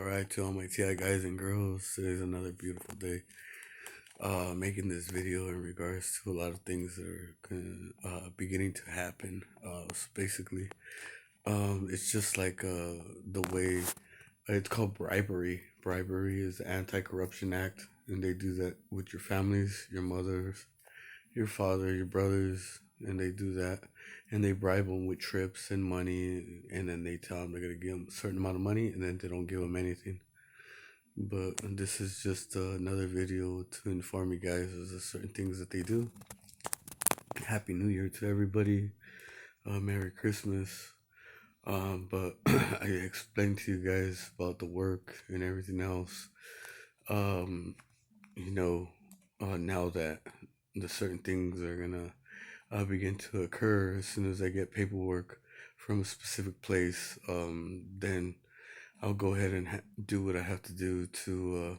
Alright, to all my TI guys and girls, today's another beautiful day. Making this video in regards to a lot of things that are beginning to happen. So basically, it's just like the way it's called bribery. Bribery is the Anti-Corruption Act, and they do that with your families, your mothers, your father, your brothers, and they do that, and they bribe them with trips and money, and then they tell them they're gonna give them a certain amount of money, and then they don't give them anything. But this is just another video to inform you guys of the certain things that they do. Happy New Year to everybody. Merry Christmas. But I explained to you guys about the work and everything else. Um, you know, now that the certain things are gonna begin to occur as soon as I get paperwork from a specific place, then I'll go ahead and do what I have to do to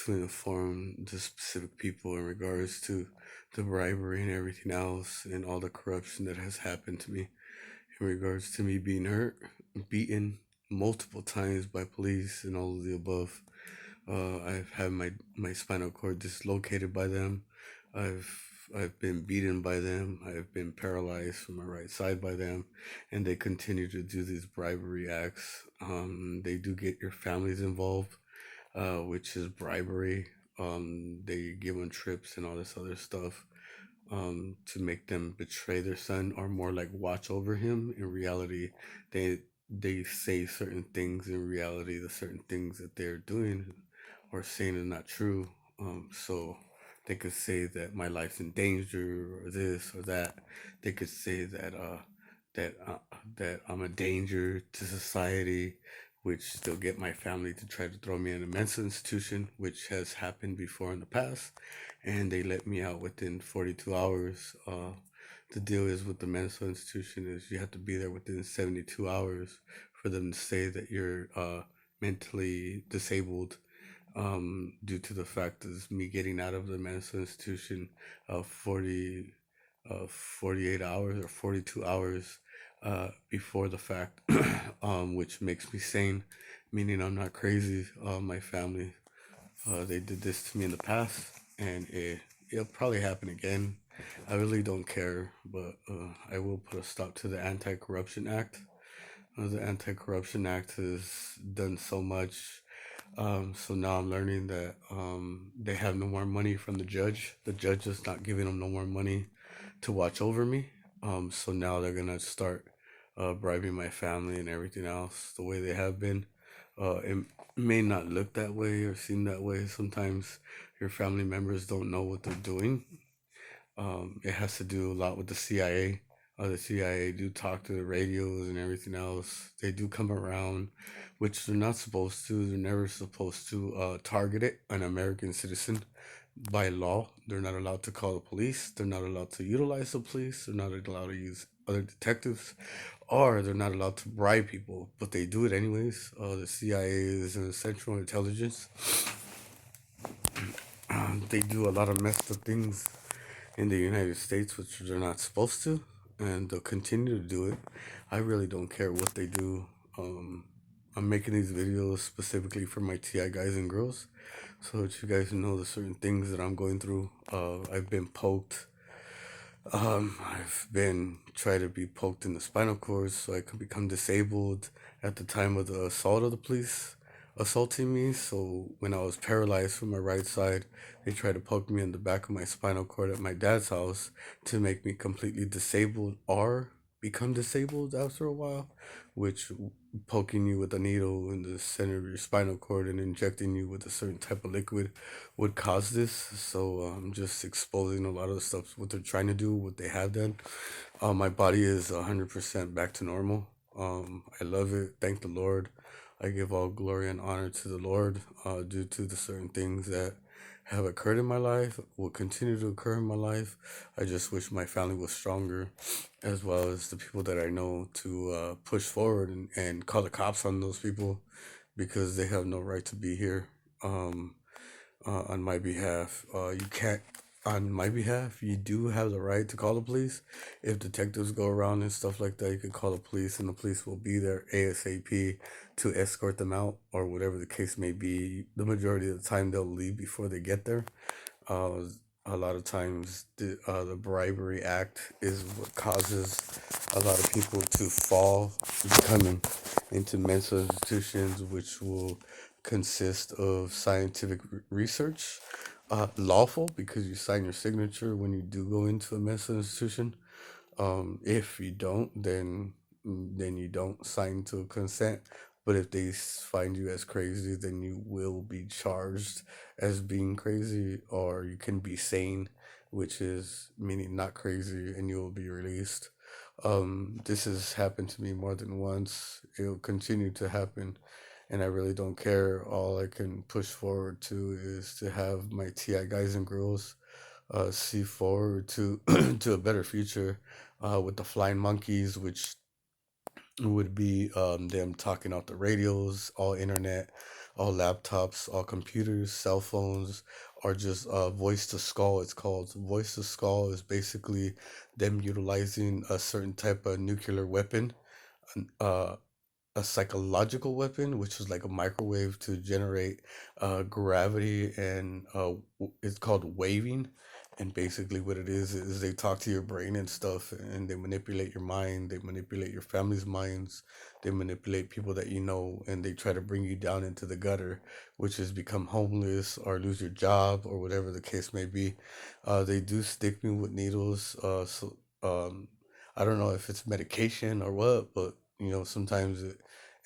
inform the specific people in regards to the bribery and everything else and all the corruption that has happened to me in regards to me being hurt, beaten multiple times by police and all of the above. I've had my spinal cord dislocated by them. I've I've been beaten by them. I've been paralyzed from my right side by them, and they continue to do these bribery acts. They do get your families involved, which is bribery. They give them trips and all this other stuff, to make them betray their son, or more like watch over him. In reality, they say certain things. In reality, the certain things that they're doing or saying is not true. So they could say that my life's in danger or this or that. They could say that that I'm a danger to society, which they'll get my family to try to throw me in a mental institution, which has happened before in the past, and they let me out within 42 hours. The deal is with the mental institution is you have to be there within 72 hours for them to say that you're mentally disabled, due to the fact of me getting out of the mental institution 40 48 hours or 42 hours before the fact, which makes me sane, meaning I'm not crazy. My family, they did this to me in the past, and it'll probably happen again. I really don't care, but I will put a stop to the Anti-Corruption Act. The Anti-Corruption Act has done so much. So now I'm learning that they have no more money from the judge. The judge is not giving them no more money to watch over me. So now they're gonna start bribing my family and everything else the way they have been. It may not look that way or seem that way. Sometimes your family members don't know what they're doing. It has to do a lot with the CIA. The CIA do talk to the radios and everything else. They do come around, which they're not supposed to. They're never supposed to target it, an American citizen. By law, they're not allowed to call the police. They're not allowed to utilize the police. They're not allowed to use other detectives, or they're not allowed to bribe people. But they do it anyways. The CIA is in Central Intelligence. They do a lot of messed up things in the United States, which they're not supposed to, and they'll continue to do it. I really don't care what they do. I'm making these videos specifically for my TI guys and girls, so that you guys know the certain things that I'm going through. I've been poked. I've been tried to be poked in the spinal cord so I could become disabled at the time of the assault of the police assaulting me. So when I was paralyzed from my right side, they tried to poke me in the back of my spinal cord at my dad's house to make me completely disabled or become disabled after a while, which poking you with a needle in the center of your spinal cord and injecting you with a certain type of liquid would cause this. So I'm just exposing a lot of the stuff, what they're trying to do, what they have done. My body is 100% back to normal. I love it. Thank the Lord. I give all glory and honor to the Lord, due to the certain things that have occurred in my life, will continue to occur in my life. I just wish my family was stronger, as well as the people that I know, to push forward and call the cops on those people, because they have no right to be here, on my behalf. You can't on my behalf, you do have the right to call the police. If detectives go around and stuff like that, you can call the police, and the police will be there ASAP to escort them out, or whatever the case may be. The majority of the time, they'll leave before they get there. Uh, a lot of times, the bribery act is what causes a lot of people to fall, becoming into mental institutions, which will consist of scientific research, lawful because you sign your signature when you do go into a mental institution. If you don't, then you don't sign to consent. But if they find you as crazy, then you will be charged as being crazy, or you can be sane, which is meaning not crazy, and you will be released. This has happened to me more than once. It'll continue to happen, and I really don't care. All I can push forward to is to have my TI guys and girls see forward to to a better future with the flying monkeys, which would be them talking out the radios, all internet, all laptops, all computers, cell phones, or just voice to skull. It's called voice to skull. Is basically them utilizing a certain type of nuclear weapon, uh, a psychological weapon, which is like a microwave to generate gravity, and it's called waving. And basically, what it is they talk to your brain and stuff, and they manipulate your mind. They manipulate your family's minds. They manipulate people that you know, and they try to bring you down into the gutter, which is become homeless or lose your job or whatever the case may be. They do stick me with needles. I don't know if it's medication or what, but sometimes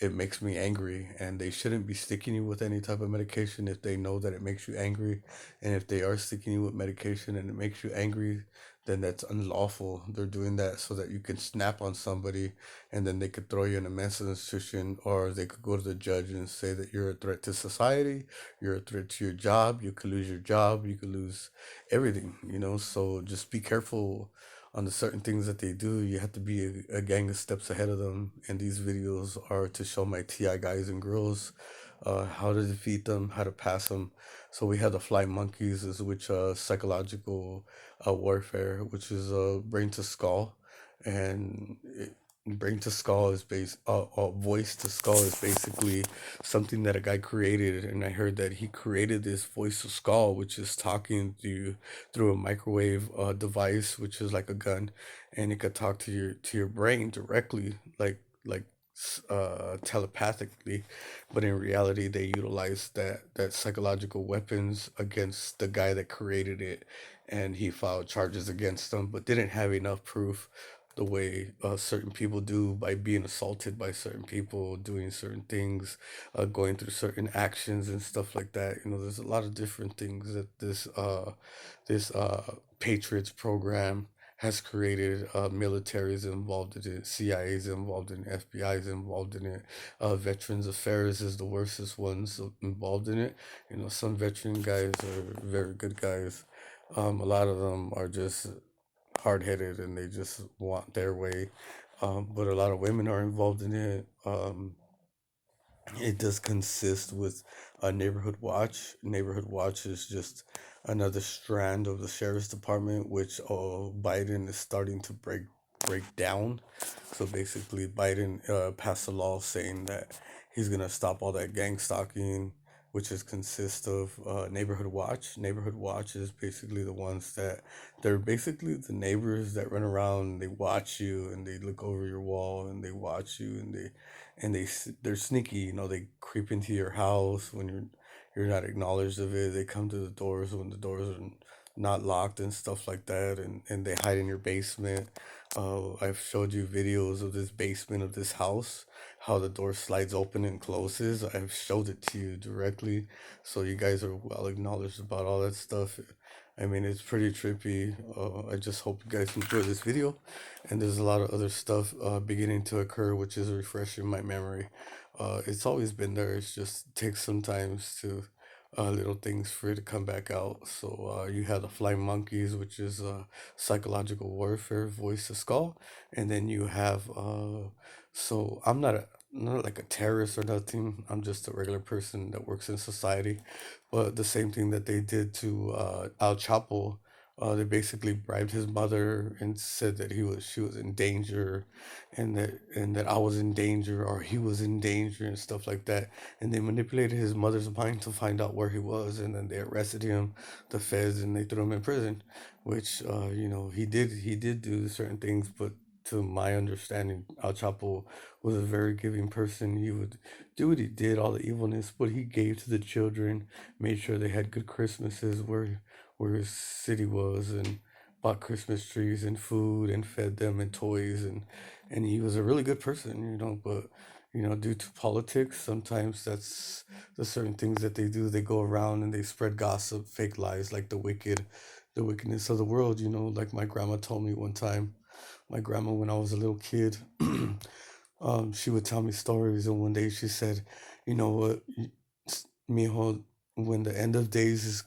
it makes me angry, and they shouldn't be sticking you with any type of medication if they know that it makes you angry. And if they are sticking you with medication and it makes you angry, then that's unlawful. They're doing that so that you can snap on somebody, and then they could throw you in a mental institution, or they could go to the judge and say that you're a threat to society, you're a threat to your job, you could lose your job, you could lose everything. So just be careful on the certain things that they do. You have to be a gang of steps ahead of them. And these videos are to show my TI guys and girls how to defeat them, how to pass them. So we have the fly monkeys, is which psychological warfare, which is brain to skull, and brain to skull is voice to skull is basically something that a guy created. And I heard that he created this voice to skull, which is talking to you through a microwave device, which is like a gun, and it could talk to your brain directly, like telepathically. But in reality, they utilize that psychological weapons against the guy that created it, and he filed charges against them, but didn't have enough proof. The way certain people do, by being assaulted by certain people, doing certain things, going through certain actions and stuff like that. There's a lot of different things that this Patriots program has created. Military is involved in it, CIA is involved in it, FBI is involved in it. Veterans Affairs is the worstest ones involved in it. Some veteran guys are very good guys. A lot of them are just hard headed, and they just want their way. But a lot of women are involved in it. It does consist with a neighborhood watch. Neighborhood watch is just another strand of the sheriff's department, which Biden is starting to break down. So basically, Biden passed a law saying that he's gonna stop all that gang stalking, which is consist of neighborhood watch. Neighborhood watch is basically the ones that they're basically the neighbors that run around and they watch you, and they look over your wall and they watch you, and they're sneaky. They creep into your house when you're not acknowledged of it. They come to the doors when the doors are not locked and stuff like that, and they hide in your basement. I've showed you videos of this basement of this house, how the door slides open and closes. I've showed it to you directly, so you guys are well acknowledged about all that stuff. I mean, it's pretty trippy. I just hope you guys enjoy this video. And there's a lot of other stuff beginning to occur, which is refreshing my memory. It's always been there. It's just takes sometimes to little things for it to come back out. So you have the flying monkeys, which is psychological warfare, voice to skull, and then you have. So I'm not like a terrorist or nothing. I'm just a regular person that works in society. But the same thing that they did to Al Chapo, They basically bribed his mother and said that she was in danger, and that I was in danger or he was in danger and stuff like that. And they manipulated his mother's mind to find out where he was, and then they arrested him, the feds, and they threw him in prison. Which he did do certain things, but to my understanding, El Chapo was a very giving person. He would do what he did, all the evilness, but he gave to the children, made sure they had good Christmases where his city was, and bought Christmas trees and food and fed them and toys, and he was a really good person, but due to politics, sometimes that's the certain things that they do. They go around and they spread gossip, fake lies, like the wickedness of the world, like my grandma told me one time. My grandma, when I was a little kid, she would tell me stories, and one day she said, "You know what, mijo, when the end of days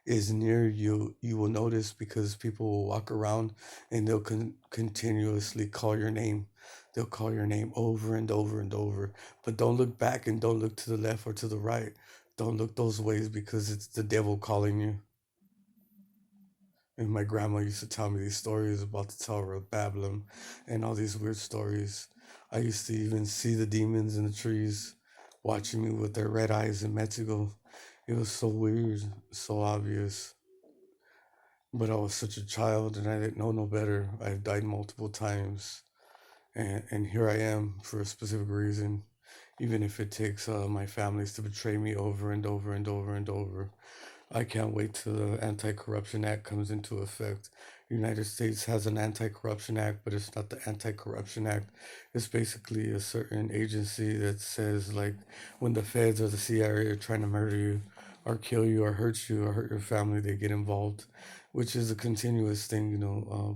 is near, you will notice because people will walk around and they'll continuously call your name. They'll call your name over and over and over. But don't look back and don't look to the left or to the right. Don't look those ways because it's the devil calling you." And my grandma used to tell me these stories about the Tower of Babylon and all these weird stories. I used to even see the demons in the trees watching me with their red eyes in Mexico. It was so weird, so obvious. But I was such a child and I didn't know no better. I've died multiple times. And here I am for a specific reason. Even if it takes my families to betray me over and over and over and over. I can't wait till the Anti-Corruption Act comes into effect. The United States has an Anti-Corruption Act, but it's not the Anti-Corruption Act. It's basically a certain agency that says, like, when the feds or the CIA are trying to murder you, or kill you, or hurt your family, they get involved, which is a continuous thing,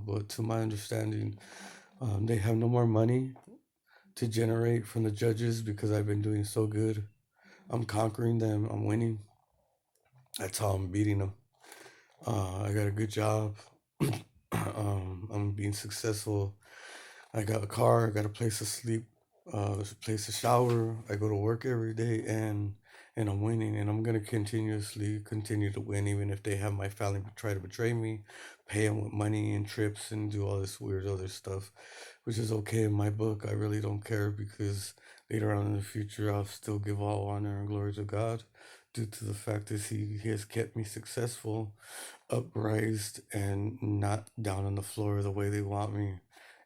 but to my understanding, they have no more money to generate from the judges because I've been doing so good. I'm conquering them. I'm winning. That's how I'm beating them. I got a good job. I'm being successful. I got a car. I got a place to sleep. There's a place to shower. I go to work every day, and I'm winning. And I'm gonna continuously continue to win, even if they have my family try to betray me, pay them with money and trips, and do all this weird other stuff, which is okay in my book. I really don't care because later on in the future, I'll still give all honor and glory to God, due to the fact that He has kept me successful, upraised, and not down on the floor the way they want me.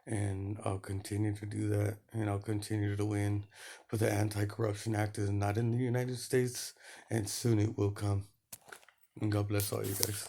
And I'll continue to do that, and I'll continue to win. But the Anti Corruption Act is not in the United States, and soon it will come. And God bless all you guys.